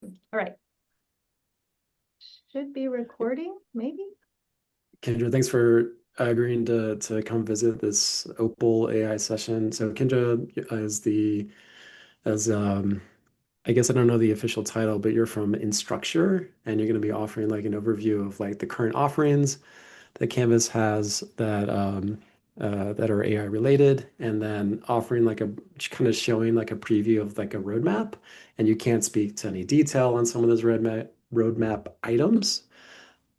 All right. Should be recording, maybe? Kindra, thanks for agreeing to come visit this OPAL AI session. So Kindra is the as I guess I don't know the official title, but you're from Instructure, and you're going to be offering like an overview of like the current offerings that Canvas has that are AI related, and then offering like a kind of showing like a preview of like a roadmap. And you can't speak to any detail on some of those roadmap items,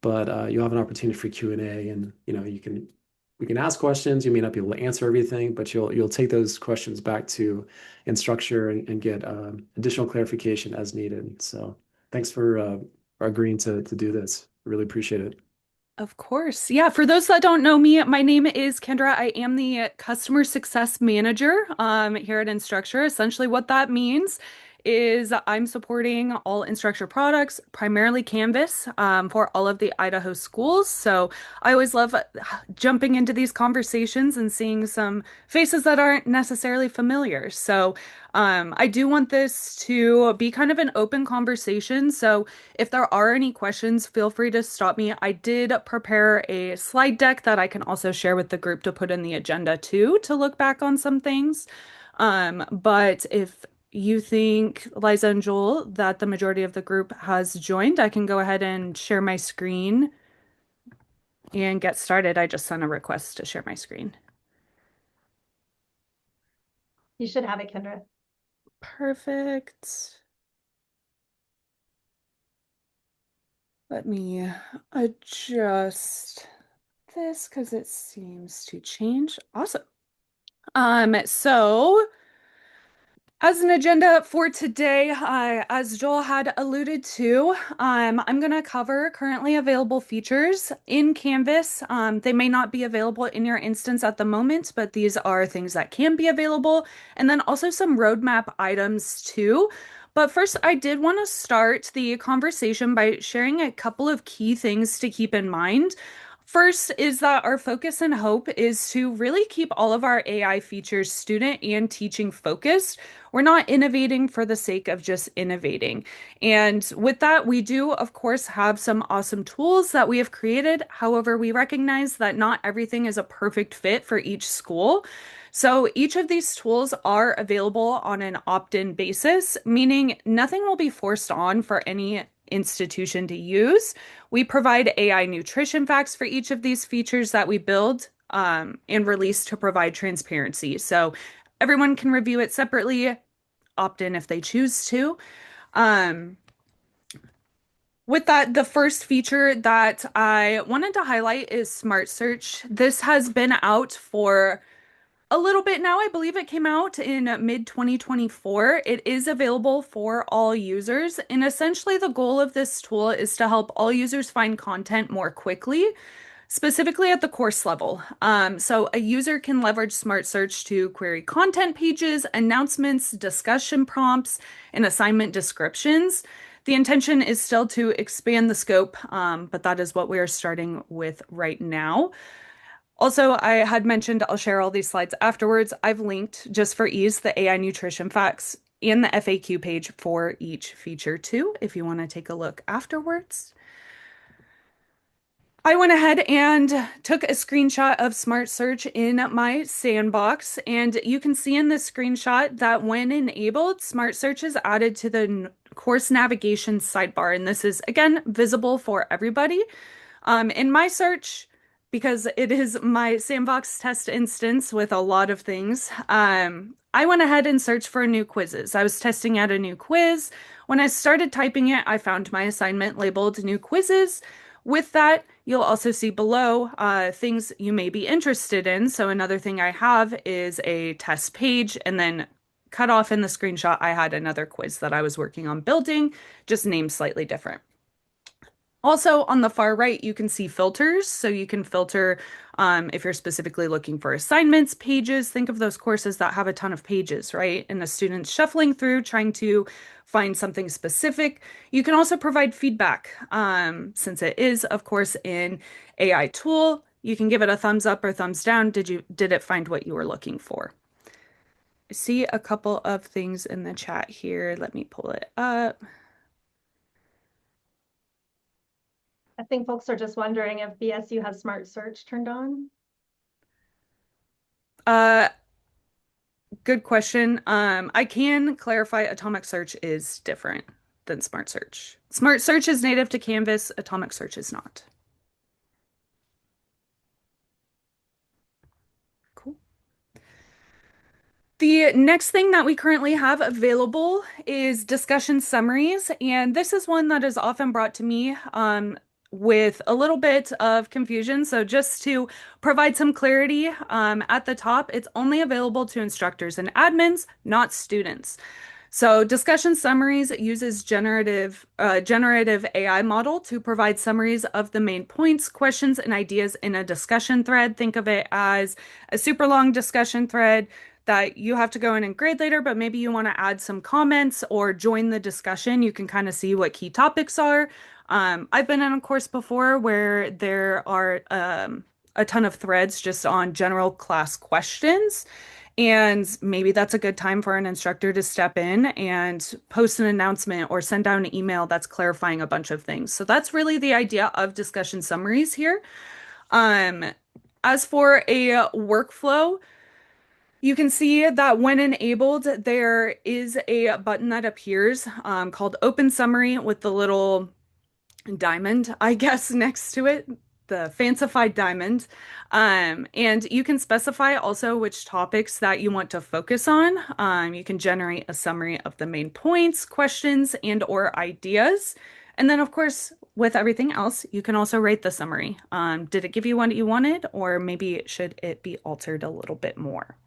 but you'll have an opportunity for Q&A, and we can ask questions. You may not be able to answer everything, but you'll take those questions back to Instructure and get additional clarification as needed. So thanks for agreeing to do this. Really appreciate it. Of course. Yeah, for those that don't know me, my name is Kendra. I am the customer success manager here at Instructure. Essentially, what that means is I'm supporting all Instructure products, primarily Canvas, for all of the Idaho schools. So I always love jumping into these conversations and seeing some faces that aren't necessarily familiar. So I do want this to be kind of an open conversation. So if there are any questions, feel free to stop me. I did prepare a slide deck that I can also share with the group to put in the agenda too, to look back on some things. But if you think, Liza and Joel, that the majority of the group has joined, I can go ahead and share my screen and get started. I just sent a request to share my screen. You should have it, Kendra. Perfect. Let me adjust this because it seems to change. Awesome. So as an agenda for today, as Joel had alluded to, I'm going to cover currently available features in Canvas. They may not be available in your instance at the moment, but these are things that can be available, and then also some roadmap items too. But first, I did want to start the conversation by sharing a couple of key things to keep in mind. First is that our focus and hope is to really keep all of our AI features student and teaching focused. We're not innovating for the sake of just innovating. And with that, we do, of course, have some awesome tools that we have created. However, we recognize that not everything is a perfect fit for each school. So each of these tools are available on an opt-in basis, meaning nothing will be forced on for any institution to use. We provide AI nutrition facts for each of these features that we build and release to provide transparency. So everyone can review it separately, opt in if they choose to. Um, with that, the first feature that I wanted to highlight is Smart Search. This has been out for a little bit now. I believe it came out in mid 2024. It is available for all users. And essentially, the goal of this tool is to help all users find content more quickly, specifically at the course level. So a user can leverage Smart Search to query content pages, announcements, discussion prompts, and assignment descriptions. The intention is still to expand the scope, but that is what we are starting with right now. Also, I had mentioned I'll share all these slides afterwards. I've linked, just for ease, the AI nutrition facts in the FAQ page for each feature too, if you want to take a look afterwards. I went ahead and took a screenshot of Smart Search in my sandbox, and you can see in this screenshot that when enabled, Smart Search is added to the course navigation sidebar, and this is again visible for everybody. In my search, because it is my sandbox test instance with a lot of things, I went ahead and searched for new quizzes. I was testing out a new quiz. When I started typing it, I found my assignment labeled new quizzes. With that, you'll also see below things you may be interested in. So another thing I have is a test page, and then cut off in the screenshot, I had another quiz that I was working on building, just named slightly different. Also, on the far right, you can see filters. So you can filter if you're specifically looking for assignments, pages. Think of those courses that have a ton of pages, right? And the student's shuffling through trying to find something specific. You can also provide feedback. Since it is, of course, an AI tool, you can give it a thumbs up or thumbs down. Did it find what you were looking for? I see a couple of things in the chat here. Let me pull it up. I think folks are just wondering if BSU has smart search turned on. Good question. I can clarify Atomic Search is different than Smart Search. Smart Search is native to Canvas, Atomic Search is not. Cool. The next thing that we currently have available is discussion summaries, and this is one that is often brought to me with a little bit of confusion. So just to provide some clarity, at the top, it's only available to instructors and admins, not students. So discussion summaries uses generative AI model to provide summaries of the main points, questions, and ideas in a discussion thread. Think of it as a super long discussion thread that you have to go in and grade later, but maybe you want to add some comments or join the discussion. You can kind of see what key topics are. I've been in a course before where there are a ton of threads just on general class questions. And maybe that's a good time for an instructor to step in and post an announcement or send out an email that's clarifying a bunch of things. So that's really the idea of discussion summaries here. Um, as for a workflow, you can see that when enabled, there is a button that appears called Open Summary with the little diamond, I guess, next to it, the fancified diamond. And you can specify also which topics that you want to focus on. You can generate a summary of the main points, questions, and or ideas. And then, of course, with everything else, you can also rate the summary. Did it give you what you wanted, or maybe should it be altered a little bit more?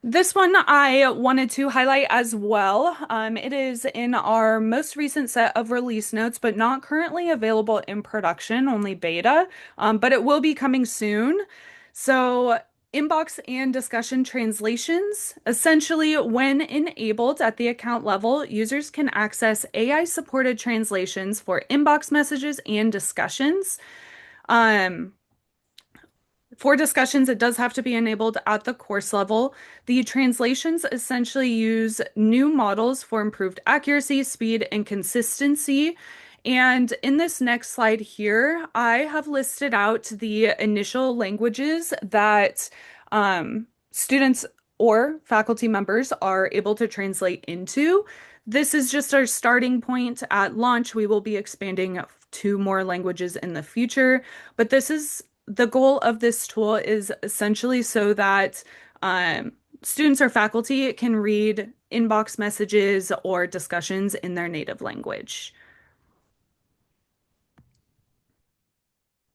This one I wanted to highlight as well. It is in our most recent set of release notes, but not currently available in production, only beta, but it will be coming soon. So, inbox and discussion translations. Essentially, when enabled at the account level, users can access AI-supported translations for inbox messages and discussions. Um, for discussions, it does have to be enabled at the course level. The translations essentially use new models for improved accuracy, speed, and consistency. And in this next slide here, I have listed out the initial languages that students or faculty members are able to translate into. This is just our starting point at launch. We will be expanding to more languages in the future, but this is the goal of this tool is essentially so that students or faculty can read inbox messages or discussions in their native language.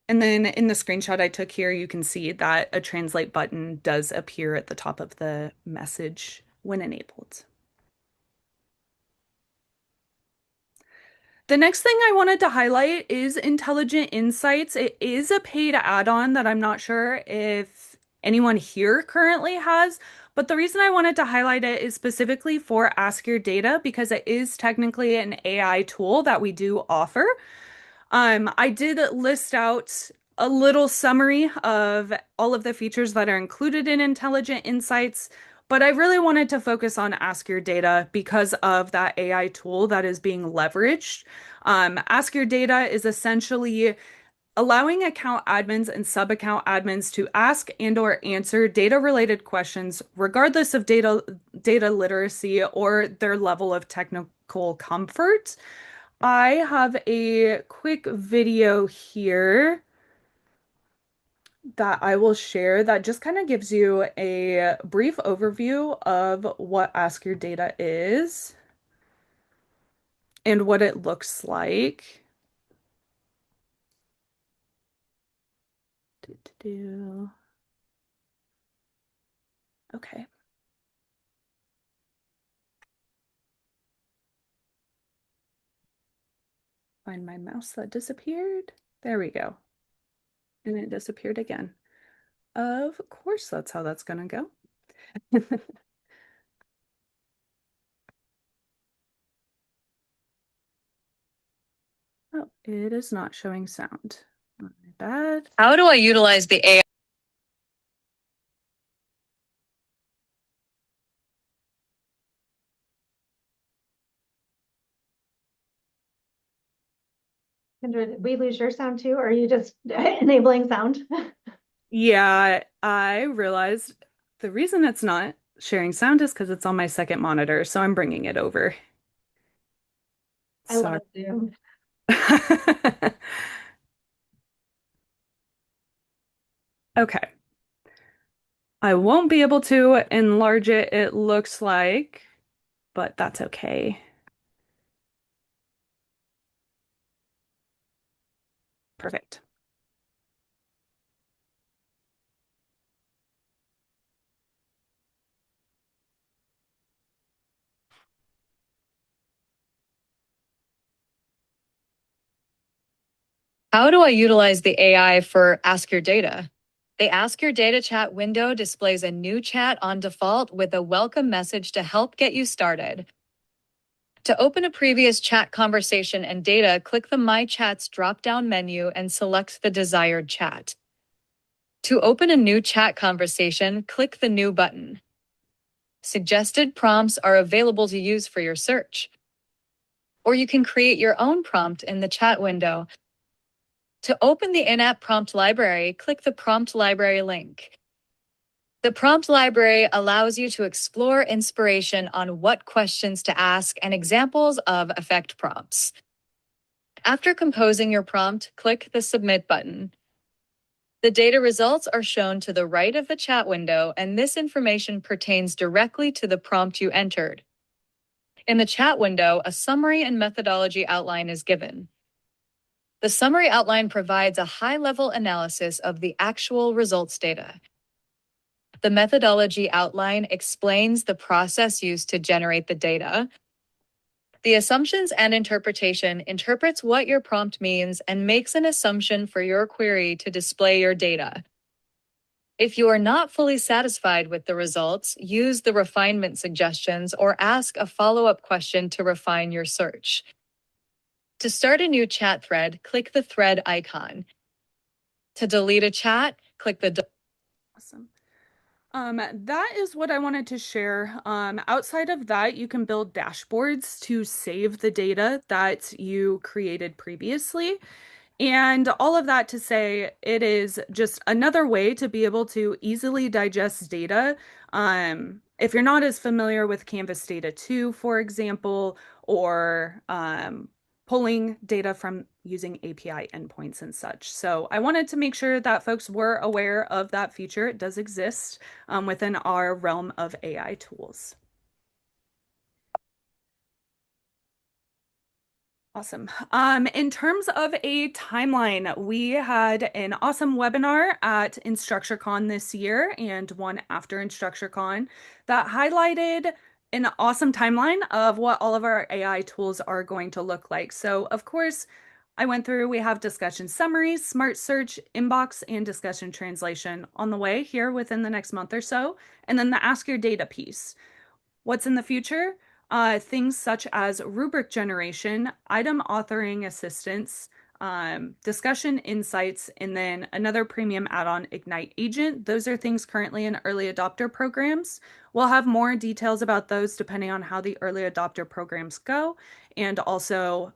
And then in the screenshot I took here, you can see that a translate button does appear at the top of the message when enabled. The next thing I wanted to highlight is Intelligent Insights. It is a paid add-on that I'm not sure if anyone here currently has, but the reason I wanted to highlight it is specifically for Ask Your Data because it is technically an AI tool that we do offer. I did list out a little summary of all of the features that are included in Intelligent Insights, but I really wanted to focus on Ask Your Data because of that AI tool that is being leveraged. Ask Your Data is essentially allowing account admins and sub-account admins to ask and or answer data-related questions regardless of data literacy or their level of technical comfort. I have a quick video here that I will share that just kind of gives you a brief overview of what Ask Your Data is and what it looks like. Okay. Find my mouse that disappeared. There we go. And it disappeared again. Of course, that's how that's gonna go. Oh, it is not showing sound. My bad. How do I utilize the AI? Kindra, did we lose your sound too, or are you just enabling sound? Yeah, I realized the reason it's not sharing sound is because it's on my second monitor, so I'm bringing it over. I Sorry. love Zoom. Okay. I won't be able to enlarge it, it looks like, but that's okay. Perfect. How do I utilize the AI for Ask Your Data? The Ask Your Data chat window displays a new chat on default with a welcome message to help get you started. To open a previous chat conversation and data, click the My Chats drop-down menu and select the desired chat. To open a new chat conversation, click the New button. Suggested prompts are available to use for your search. Or you can create your own prompt in the chat window. To open the in-app prompt library, click the Prompt Library link. The prompt library allows you to explore inspiration on what questions to ask and examples of effect prompts. After composing your prompt, click the Submit button. The data results are shown to the right of the chat window, and this information pertains directly to the prompt you entered. In the chat window, a summary and methodology outline is given. The summary outline provides a high-level analysis of the actual results data. The methodology outline explains the process used to generate the data. The assumptions and interpretation interprets what your prompt means and makes an assumption for your query to display your data. If you are not fully satisfied with the results, use the refinement suggestions or ask a follow-up question to refine your search. To start a new chat thread, click the thread icon. To delete a chat, click the Awesome. That is what I wanted to share. Outside of that, you can build dashboards to save the data that you created previously. And all of that to say, it is just another way to be able to easily digest data. If you're not as familiar with Canvas Data 2, for example, or pulling data from using API endpoints and such. So I wanted to make sure that folks were aware of that feature. It does exist within our realm of AI tools. Awesome. In terms of a timeline, we had an awesome webinar at InstructureCon this year and one after InstructureCon that highlighted an awesome timeline of what all of our AI tools are going to look like. So, of course, I went through, we have discussion summaries, smart search, inbox, and discussion translation on the way here within the next month or so. And then the Ask Your Data piece. What's in the future? Things such as rubric generation, item authoring assistance, discussion insights, and then another premium add-on Ignite agent. Those are things currently in early adopter programs. We'll have more details about those depending on how the early adopter programs go, and also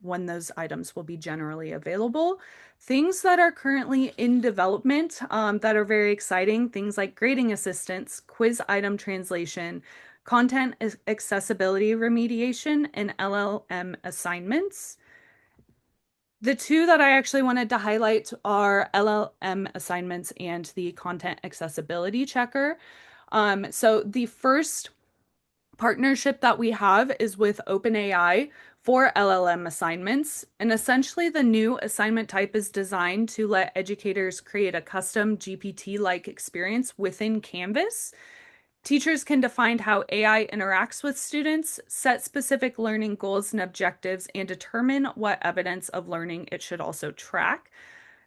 when those items will be generally available. Things that are currently in development that are very exciting, things like grading assistance, quiz item translation, content accessibility remediation, and LLM assignments. The two that I actually wanted to highlight are LLM assignments and the content accessibility checker. So the first partnership that we have is with OpenAI for LLM assignments. And essentially, the new assignment type is designed to let educators create a custom GPT-like experience within Canvas. Teachers can define how AI interacts with students, set specific learning goals and objectives, and determine what evidence of learning it should also track.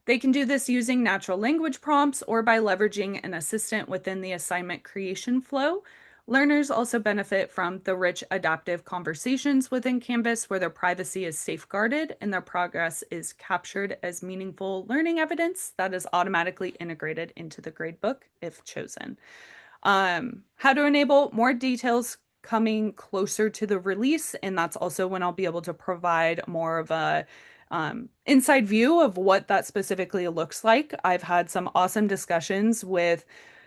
They can do this using natural language prompts or by leveraging an assistant within the assignment creation flow. Learners also benefit from the rich adaptive conversations within Canvas where their privacy is safeguarded and their progress is captured as meaningful learning evidence that is automatically integrated into the gradebook if chosen. How to enable more details coming closer to the release, and that's also when I'll be able to provide more of a inside view of what that specifically looks like. I've had some awesome discussions with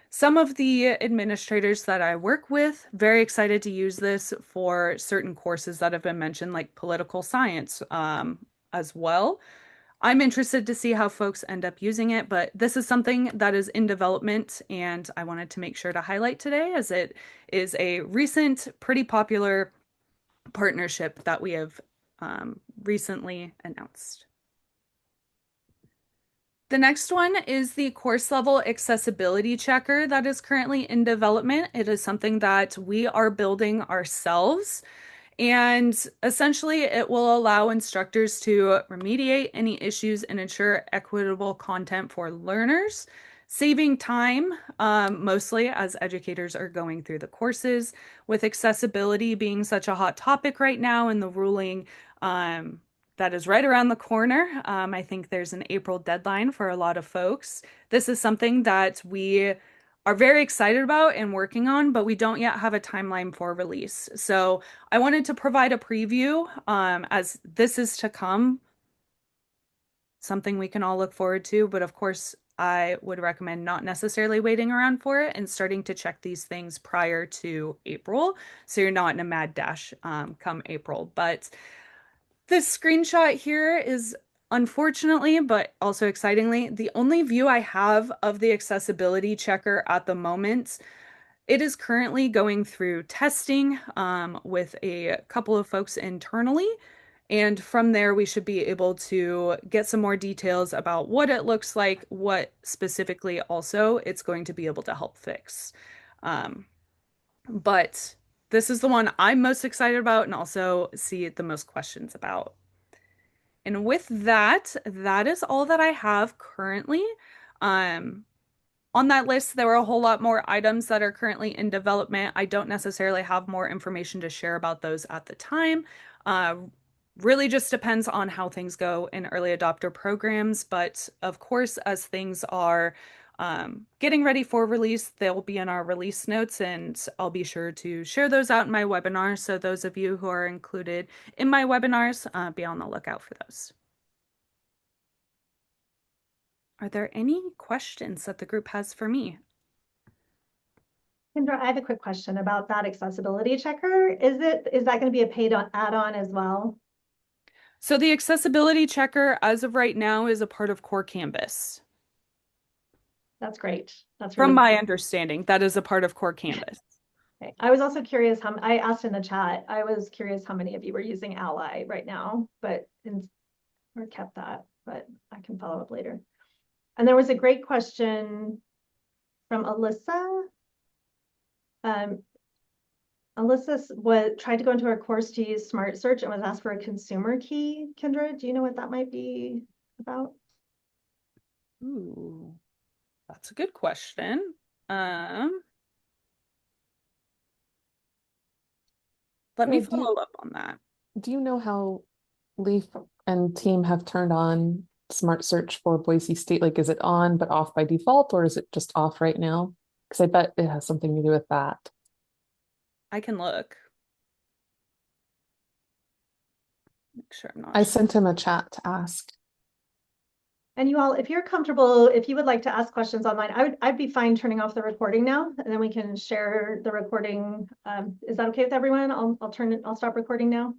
some of the administrators that I work with. Very excited to use this for certain courses that have been mentioned, like political science, as well. I'm interested to see how folks end up using it, but this is something that is in development, and I wanted to make sure to highlight today as it is a recent, pretty popular partnership that we have recently announced. The next one is the course level accessibility checker that is currently in development. It is something that we are building ourselves. And essentially, it will allow instructors to remediate any issues and ensure equitable content for learners, saving time, mostly as educators are going through the courses, with accessibility being such a hot topic right now in the ruling that is right around the corner. I think there's an April deadline for a lot of folks. This is something that we are very excited about and working on, but we don't yet have a timeline for release. So I wanted to provide a preview as this is to come, something we can all look forward to. But of course, I would recommend not necessarily waiting around for it and starting to check these things prior to April, so you're not in a mad dash come April. But this screenshot here is unfortunately, but also excitingly, the only view I have of the accessibility checker at the moment. It is currently going through testing with a couple of folks internally. And from there, we should be able to get some more details about what it looks like, what specifically also it's going to be able to help fix. But this is the one I'm most excited about and also see the most questions about. And with that, that is all that I have currently. On that list, there were a whole lot more items that are currently in development. I don't necessarily have more information to share about those at the time. Really just depends on how things go in early adopter programs. But of course, as things are getting ready for release, they'll be in our release notes, and I'll be sure to share those out in my webinar. So those of you who are included in my webinars, be on the lookout for those. Are there any questions that the group has for me? Kindra, I have a quick question about that accessibility checker. Is that going to be a paid add-on as well? So the accessibility checker, as of right now, is a part of Core Canvas. That's great. That's From really my cool. understanding, that is a part of Core Canvas. Okay. I was also curious I asked in the chat, I was curious how many of you were using Ally right now, or kept that, but I can follow up later. And there was a great question from Alyssa. Alyssa tried to go into our course to use Smart Search and was asked for a consumer key. Kindra, do you know what that might be about? Ooh, that's a good question. Let me follow up on that. Do you know how Leaf and team have turned on Smart Search for Boise State? Like, is it on but off by default, or is it just off right now? Because I bet it has something to do with that. I can look. Make sure I'm not. I sent him a chat to ask. And you all, if you're comfortable, if you would like to ask questions online, I'd be fine turning off the recording now, and then we can share the recording. Is that okay with everyone? I'll stop recording now.